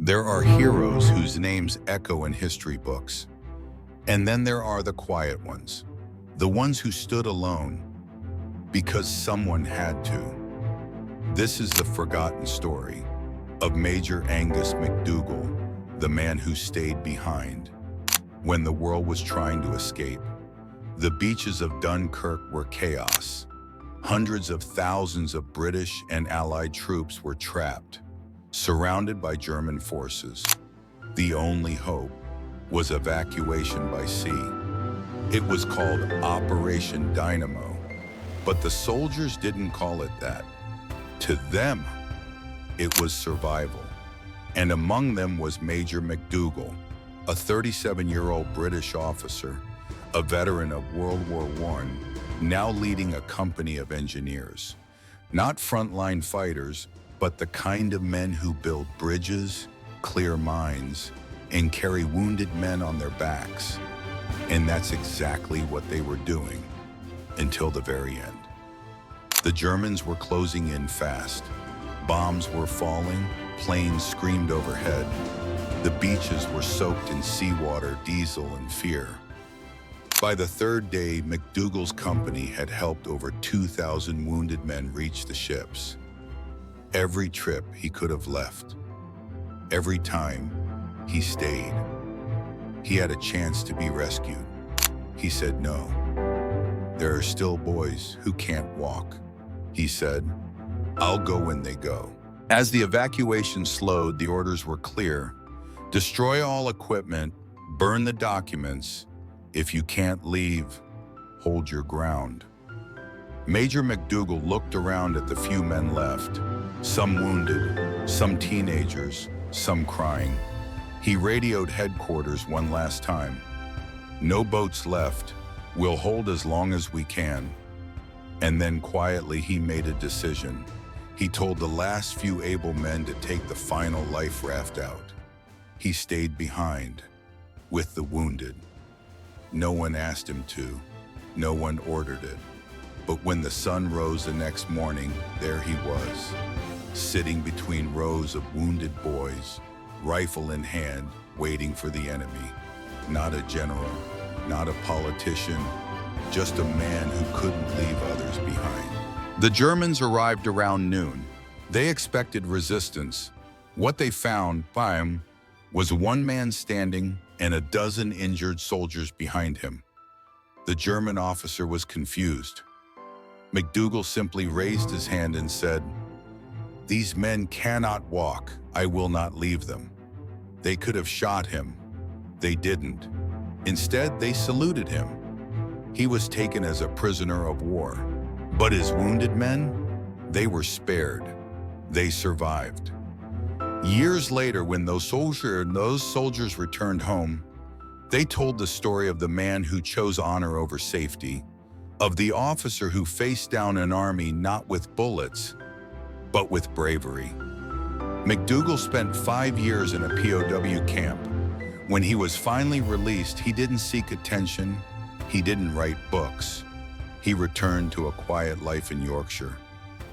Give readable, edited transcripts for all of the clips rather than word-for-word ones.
There are heroes whose names echo in history books. And then there are the quiet ones, the ones who stood alone because someone had to. This is the forgotten story of Major Angus McDougall, the man who stayed behind when the world was trying to escape. The beaches of Dunkirk were chaos. Hundreds of thousands of British and Allied troops were trapped, surrounded by German forces. The only hope was evacuation by sea. It was called Operation Dynamo, but the soldiers didn't call it that. To them, it was survival. And among them was Major McDougall, a 37-year-old British officer, a veteran of World War I, now leading a company of engineers. Not frontline fighters, but the kind of men who build bridges, clear mines, and carry wounded men on their backs. And that's exactly what they were doing, until the very end. The Germans were closing in fast. Bombs were falling, planes screamed overhead. The beaches were soaked in seawater, diesel, and fear. By the third day, McDougall's company had helped over 2,000 wounded men reach the ships. Every trip he could have left. Every time he stayed. He had a chance to be rescued. He said no. There are still boys who can't walk. He said, I'll go when they go. As the evacuation slowed, the orders were clear. Destroy all equipment, burn the documents. If you can't leave, hold your ground. Major McDougall looked around at the few men left, some wounded, some teenagers, some crying. He radioed headquarters one last time. No boats left. We'll hold as long as we can. And then quietly he made a decision. He told the last few able men to take the final life raft out. He stayed behind with the wounded. No one asked him to. No one ordered it. But when the sun rose the next morning, there he was, sitting between rows of wounded boys, rifle in hand, waiting for the enemy. Not a general, not a politician, just a man who couldn't leave others behind. The Germans arrived around noon. They expected resistance. What they found, bam, was one man standing and a dozen injured soldiers behind him. The German officer was confused. McDougall simply raised his hand and said, "These men cannot walk. I will not leave them." They could have shot him. They didn't. Instead, they saluted him. He was taken as a prisoner of war. But his wounded men, they were spared. They survived. Years later, when those soldiers returned home, they told the story of the man who chose honor over safety, of the officer who faced down an army not with bullets, but with bravery. McDougall spent 5 years in a POW camp. When he was finally released, he didn't seek attention. He didn't write books. He returned to a quiet life in Yorkshire.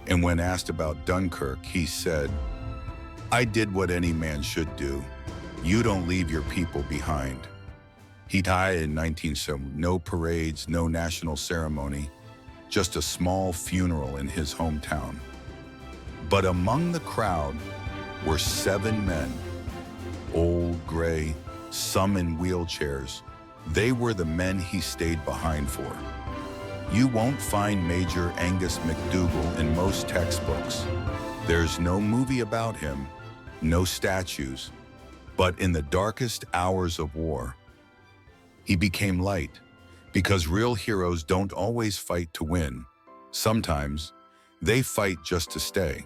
And when asked about Dunkirk, he said, "I did what any man should do. You don't leave your people behind." He died in 1970. No parades, no national ceremony, just a small funeral in his hometown. But among the crowd were 7 men, old, gray, some in wheelchairs. They were the men he stayed behind for. You won't find Major Angus McDougall in most textbooks. There's no movie about him, no statues. But in the darkest hours of war, he became light, because real heroes don't always fight to win. Sometimes they fight just to stay.